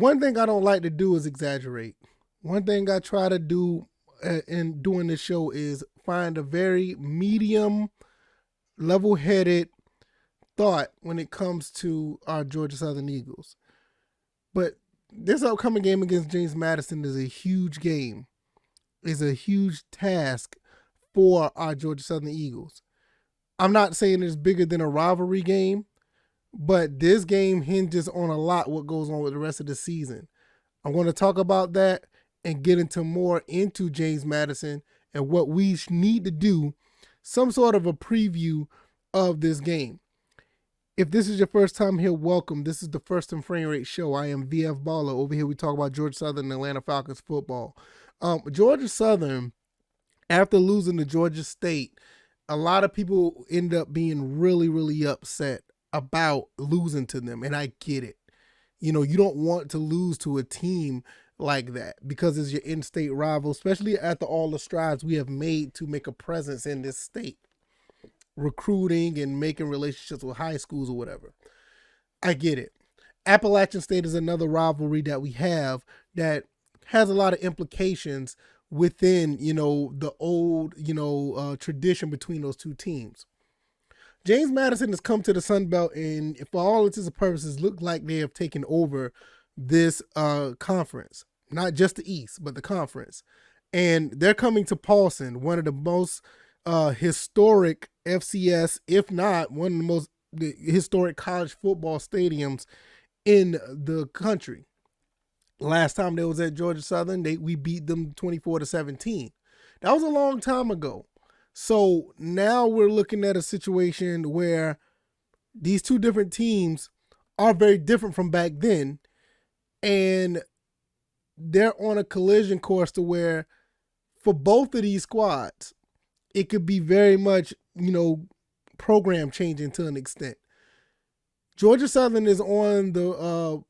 One thing I don't like to do is exaggerate. One thing I try to do in doing this show is find a very medium, level headed thought when it comes to our Georgia Southern Eagles. But this upcoming game against James Madison is a huge game, is a huge task for our Georgia Southern Eagles. I'm not saying it's bigger than a rivalry game, but this game hinges on a lot what goes on with the rest of the season. I'm going to talk about that and get into more into James Madison and what we need to do, some sort of a preview of this game. If this is your first time here, welcome. This is the First and Frame Rate Show. I am VF Baller. Over here we talk about Georgia Southern and Atlanta Falcons football. Georgia Southern, after losing to Georgia State, a lot of people end up being really, really upset about losing to them, and I get it. You know, you don't want to lose to a team like that because it's your in-state rival, especially after all the strides we have made to make a presence in this state, recruiting and making relationships with high schools or whatever. I get it. Appalachian State is another rivalry that we have that has a lot of implications within, the old, tradition between those two teams. James Madison has come to the Sun Belt and, for all intents and purposes, look like they have taken over this conference. Not just the East, but the conference. And they're coming to Paulson, one of the most historic FCS, if not one of the most historic college football stadiums in the country. Last time they was at Georgia Southern, we beat them 24-17. That was a long time ago. So now we're looking at a situation where these two different teams are very different from back then, and they're on a collision course to where for both of these squads, it could be very much, program changing to an extent. Georgia Southern is on the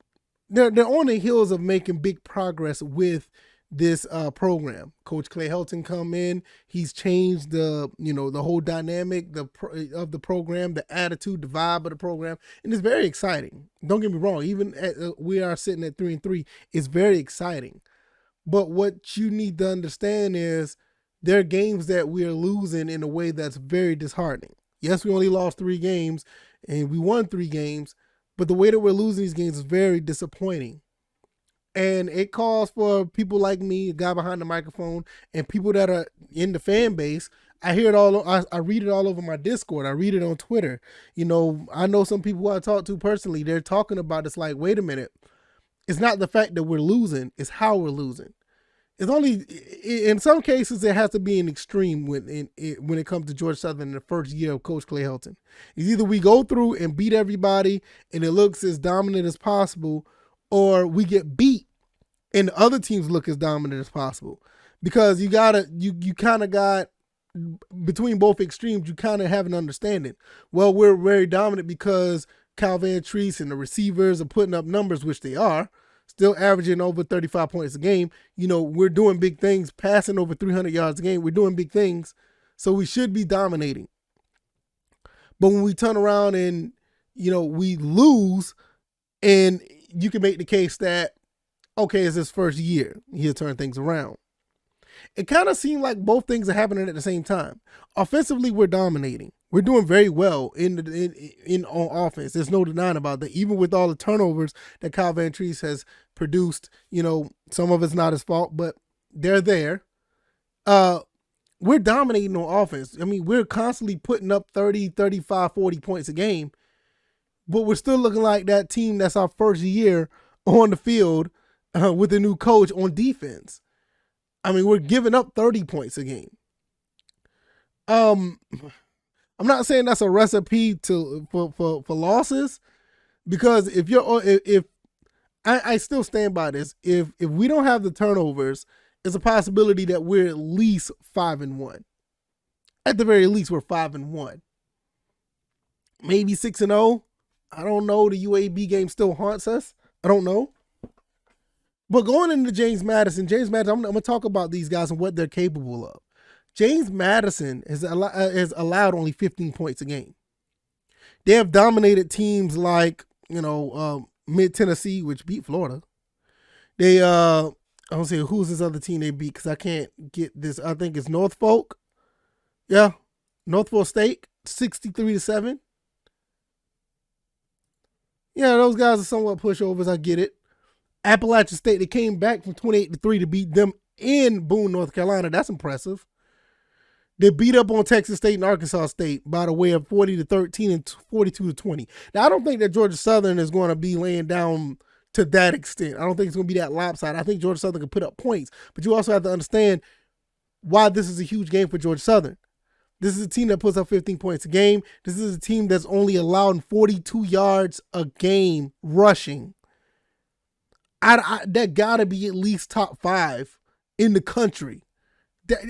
they're on the heels of making big progress with this program. Coach Clay Helton come in. He's changed the whole dynamic of the program, the attitude, the vibe of the program, and it's very exciting. Don't get me wrong. Even we are sitting at 3-3, it's very exciting. But what you need to understand is there are games that we are losing in a way that's very disheartening. Yes, we only lost 3 games, and we won 3 games, but the way that we're losing these games is very disappointing. And it calls for people like me, a guy behind the microphone, and people that are in the fan base. I hear it all. I read it all over my Discord. I read it on Twitter. I know some people who I talk to personally. They're talking about it's like, wait a minute. It's not the fact that we're losing. It's how we're losing. It's only, in some cases, it has to be an extreme when it comes to Georgia Southern in the first year of Coach Clay Helton. It's either we go through and beat everybody and it looks as dominant as possible, or we get beat and the other teams look as dominant as possible. Because you kind of got, between both extremes, you kind of have an understanding. Well, we're very dominant because Cal Van Treese and the receivers are putting up numbers, which they are, still averaging over 35 points a game. We're doing big things, passing over 300 yards a game. We're doing big things, so we should be dominating. But when we turn around and, we lose, and you can make the case that, okay, it's his first year, he'll turn things around. It kind of seemed like both things are happening at the same time. Offensively, we're dominating. We're doing very well in on offense. There's no denying about that. Even with all the turnovers that Kyle Van Treese has produced, some of it's not his fault, but they're there. We're dominating on offense. I mean, we're constantly putting up 30, 35, 40 points a game, but we're still looking like that team that's our first year on the field with a new coach on defense. I mean, we're giving up 30 points a game. I'm not saying that's a recipe for losses, because if I still stand by this. If we don't have the turnovers, it's a possibility that we're at least 5-1. At the very least, we're 5-1. Maybe 6-0. I don't know. The UAB game still haunts us. I don't know. But going into James Madison, I'm going to talk about these guys and what they're capable of. James Madison has allowed only 15 points a game. They have dominated teams like, Mid Tennessee, which beat Florida. They I don't say who's this other team they beat because I can't get this. I think it's Norfolk. Yeah, Norfolk State, 63-7. Yeah, those guys are somewhat pushovers. I get it. Appalachian State, they came back from 28-3 to beat them in Boone, North Carolina. That's impressive. They beat up on Texas State and Arkansas State by the way of 40-13 and 42-20. Now, I don't think that Georgia Southern is going to be laying down to that extent. I don't think it's going to be that lopsided. I think Georgia Southern can put up points, but you also have to understand why this is a huge game for Georgia Southern. This is a team that puts up 15 points a game. This is a team that's only allowing 42 yards a game rushing. That got to be at least top 5 in the country.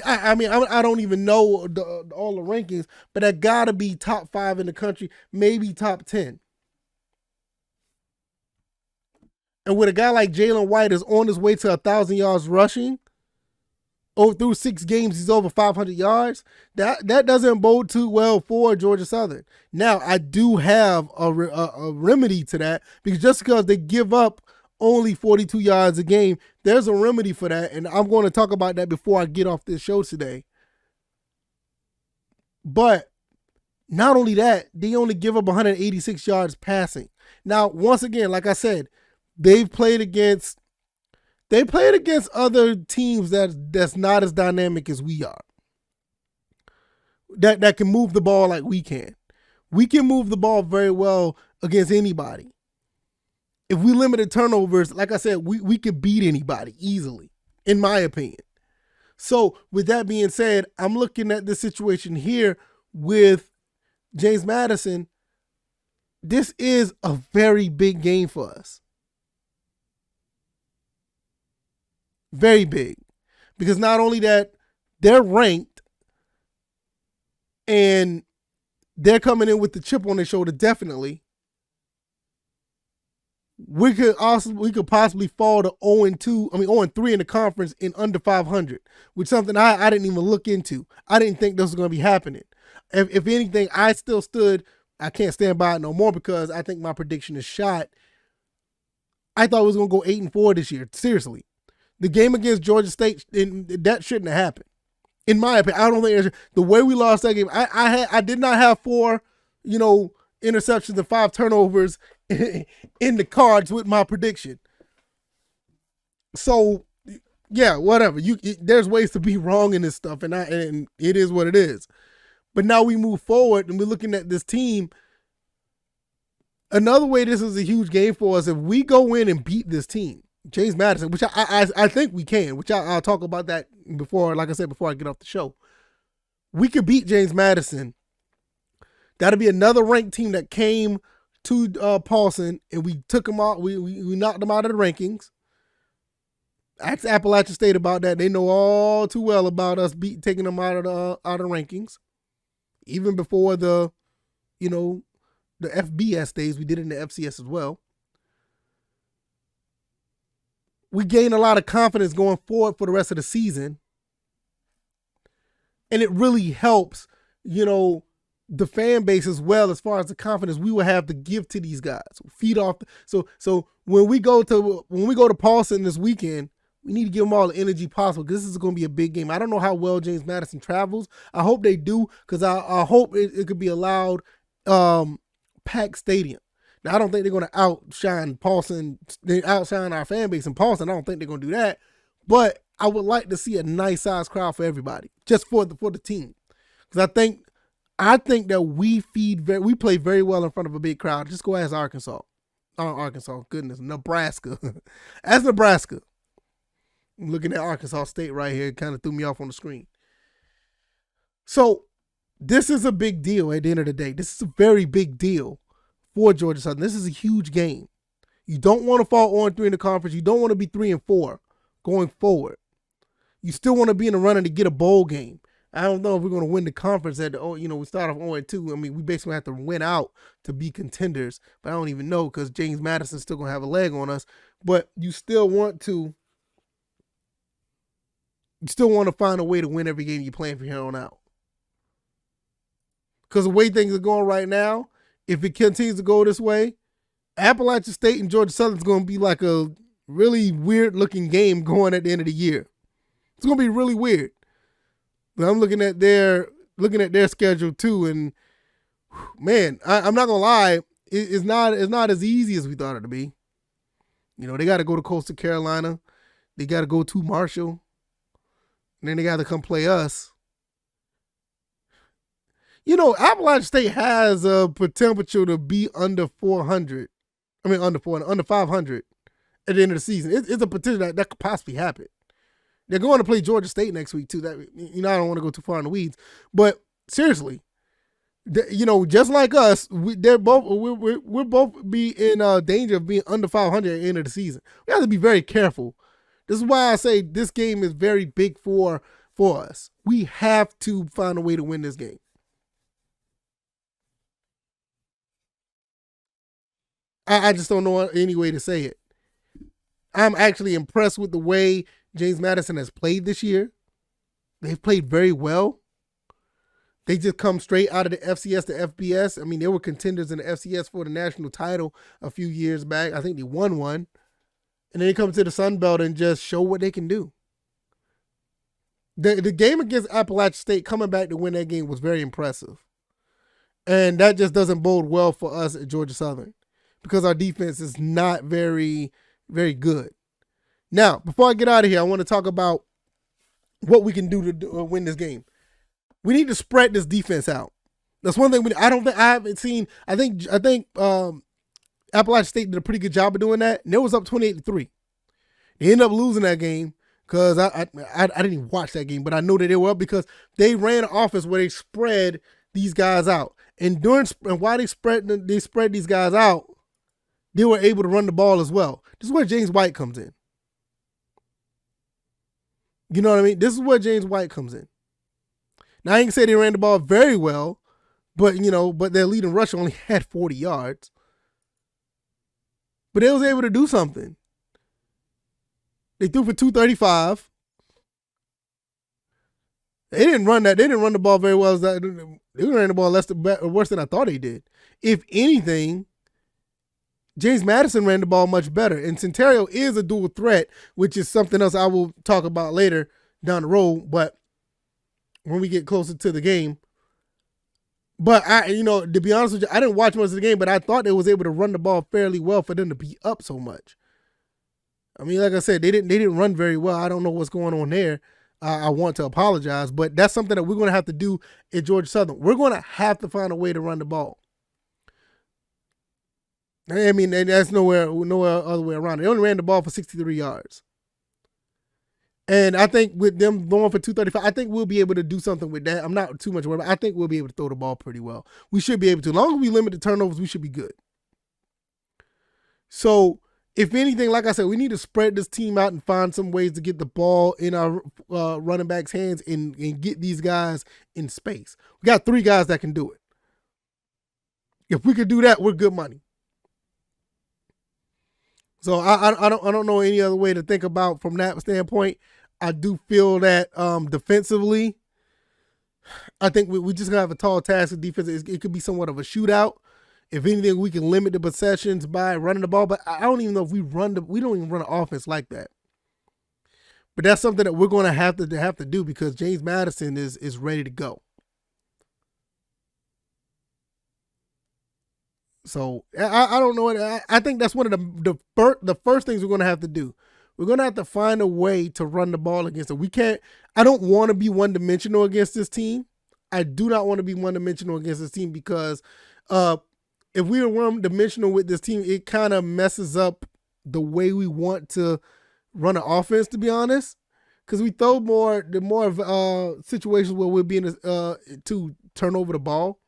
I mean, I don't even know all the rankings, but that got to be top 5 in the country, maybe top 10. And with a guy like Jalen White is on his way to 1,000 yards rushing, through 6 games, he's over 500 yards. That doesn't bode too well for Georgia Southern. Now, I do have a remedy to that, because just because they give up only 42 yards a game, there's a remedy for that, and I'm going to talk about that before I get off this show today. But not only that, they only give up 186 yards passing. Now, once again, like I said, they played against other teams that's not as dynamic as we are. That can move the ball like we can. We can move the ball very well against anybody. If we limited turnovers, like I said, we could beat anybody easily, in my opinion. So with that being said, I'm looking at this situation here with James Madison. This is a very big game for us. Very big. Because not only that, they're ranked and they're coming in with the chip on their shoulder, definitely. We could possibly fall to 0-3 in the conference in under 500, which is something I didn't even look into. I didn't think this was going to be happening. If anything, I can't stand by it no more because I think my prediction is shot. I thought it was going to go 8-4 this year. Seriously. The game against Georgia State, that shouldn't have happened. In my opinion, I don't think the way we lost that game, I did not have 4, interceptions and 5 turnovers in the cards with my prediction. So, yeah, whatever. There's ways to be wrong in this stuff, and it is what it is. But now we move forward, and we're looking at this team. Another way this is a huge game for us, if we go in and beat this team, James Madison, which I think we can, which I'll talk about that before, like I said, before I get off the show. We could beat James Madison. That'll be another ranked team that came to Paulson, and we took them out. We knocked them out of the rankings. Ask Appalachian State about that. They know all too well about us taking them out of the rankings. Even before the FBS days, we did it in the FCS as well. We gain a lot of confidence going forward for the rest of the season. And it really helps, the fan base as well, as far as the confidence we will have to give to these guys. Feed off. So when we go to Paulson this weekend, we need to give them all the energy possible, because this is going to be a big game. I don't know how well James Madison travels. I hope they do, because I hope it could be a loud, packed stadium. Now, I don't think they're going to outshine Paulson. They outshine our fan base in Paulson. I don't think they're going to do that. But I would like to see a nice size crowd for everybody, just for the team. Because I think that we play very well in front of a big crowd. Just go ask Arkansas. Nebraska. As Nebraska. I'm looking at Arkansas State right here. It kind of threw me off on the screen. So this is a big deal at the end of the day. This is a very big deal for Georgia Southern. This is a huge game. You don't want to fall 0-3 in the conference. You don't want to be 3-4 going forward. You still want to be in the running to get a bowl game. I don't know if we're going to win the conference we start off 0-2. I mean, we basically have to win out to be contenders, but I don't even know, because James Madison's still going to have a leg on us. But you still want to find a way to win every game you're playing from here on out. Because the way things are going right now, if it continues to go this way, Appalachian State and Georgia Southern is going to be like a really weird looking game going at the end of the year. It's gonna be really weird. But I'm looking at their schedule too, and man, I'm not gonna lie, it's not as easy as we thought it to be. You know, they got to go to Coastal Carolina, they got to go to Marshall, and then they got to come play us. You know, Appalachian State has a potential to be under 400. I mean, under 400, under 500 at the end of the season. It's a potential that could possibly happen. They're going to play Georgia State next week too. That, you know, I don't want to go too far in the weeds, but seriously, you know, just like us, we're both be in danger of being under 500 at the end of the season. We have to be very careful. This is why I say this game is very big for us. We have to find a way to win this game. I just don't know any way to say it. I'm actually impressed with the way James Madison has played this year. They've played very well. They just come straight out of the FCS to FBS. I mean, they were contenders in the FCS for the national title a few years back. I think they won one. And then they come to the Sun Belt and just show what they can do. The game against Appalachian State, coming back to win that game, was very impressive. And that just doesn't bode well for us at Georgia Southern, because our defense is not very, very good. Now, before I get out of here, I want to talk about what we can do to win this game. We need to spread this defense out. That's one thing I haven't seen. I think Appalachian State did a pretty good job of doing that, and it was up 28-3. They ended up losing that game because I didn't even watch that game, but I know that they were up because they ran an offense where they spread these guys out, and while they spread these guys out, they were able to run the ball as well. This is where James White comes in. You know what I mean? This is where James White comes in. Now, I ain't say they ran the ball very well, but their leading rusher only had 40 yards. But they was able to do something. They threw for 235. They didn't run the ball very well. They ran the ball worse than I thought they did. If anything, James Madison ran the ball much better. And Centerio is a dual threat, which is something else I will talk about later down the road, but when we get closer to the game. But to be honest with you, I didn't watch much of the game, but I thought they was able to run the ball fairly well for them to be up so much. I mean, like I said, they didn't run very well. I don't know what's going on there. I want to apologize, but that's something that we're going to have to do at Georgia Southern. We're going to have to find a way to run the ball. I mean, that's nowhere other way around. They only ran the ball for 63 yards. And I think with them going for 235, I think we'll be able to do something with that. I'm not too much worried. I think we'll be able to throw the ball pretty well. We should be able to. As long as we limit the turnovers, we should be good. So, if anything, like I said, we need to spread this team out and find some ways to get the ball in our running backs' hands and get these guys in space. We got 3 guys that can do it. If we could do that, we're good money. So I don't know any other way to think about from that standpoint. I do feel that defensively, I think we just gonna have a tall task of defense. It could be somewhat of a shootout. If anything, we can limit the possessions by running the ball. But I don't even know if we don't even run an offense like that. But that's something that we're going to have to do because James Madison is ready to go. So I don't know. I think that's one of the first things we're going to have to do. We're going to have to find a way to run the ball against them. We can't. I don't want to be one-dimensional against this team. I do not want to be one-dimensional against this team because if we are one-dimensional with this team, it kind of messes up the way we want to run an offense, to be honest. Because we throw more of situations where we're being to turn over the ball.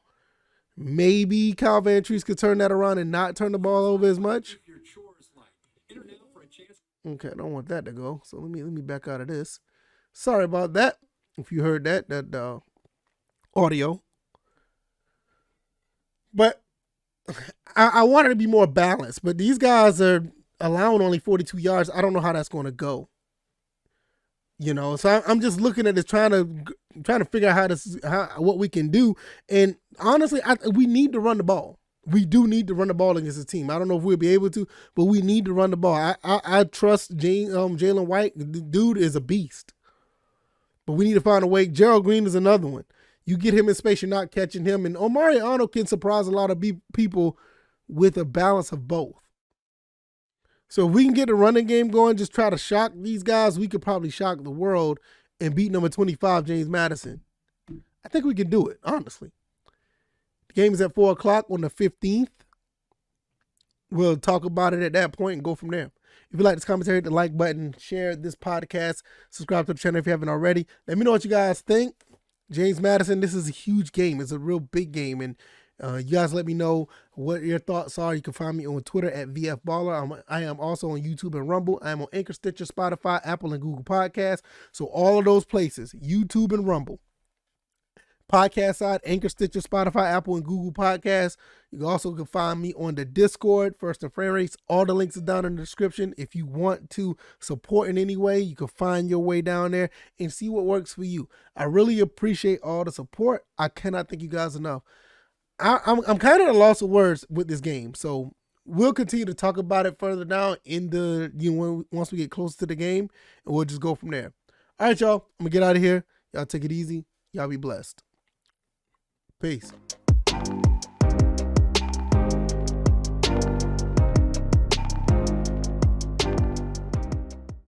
Maybe Kyle Van Treese could turn that around and not turn the ball over as much. Okay, I don't want that to go. So let me back out of this. Sorry about that. If you heard that audio. But I wanted to be more balanced. But these guys are allowing only 42 yards. I don't know how that's going to go. So I'm just looking at this, trying to figure out what we can do. And honestly, we need to run the ball. We do need to run the ball against the team. I don't know if we'll be able to, but we need to run the ball. I trust Jalen White. The dude is a beast. But we need to find a way. Gerald Green is another one. You get him in space, you're not catching him. And Omari Arnold can surprise a lot of people with a balance of both. So if we can get the running game going, just try to shock these guys, we could probably shock the world and beat number 25, James Madison. I think we can do it, honestly. The game is at 4 o'clock on the 15th. We'll talk about it at that point and go from there. If you like this commentary, hit the like button, share this podcast, subscribe to the channel if you haven't already. Let me know what you guys think. James Madison, this is a huge game. It's a real big game. And you guys let me know what your thoughts are. You can find me on Twitter at VFBaller. I am also on YouTube and Rumble. I am on Anchor, Stitcher, Spotify, Apple, and Google Podcasts. So all of those places, YouTube and Rumble. Podcast side, Anchor, Stitcher, Spotify, Apple, and Google Podcasts. You also can find me on the Discord, First and Frame Race. All the links are down in the description. If you want to support in any way, you can find your way down there and see what works for you. I really appreciate all the support. I cannot thank you guys enough. I'm kind of at a loss of words with this game, so we'll continue to talk about it further down in the once we get closer to the game, and we'll just go from there. All right, y'all. I'm gonna get out of here. Y'all take it easy. Y'all be blessed. Peace.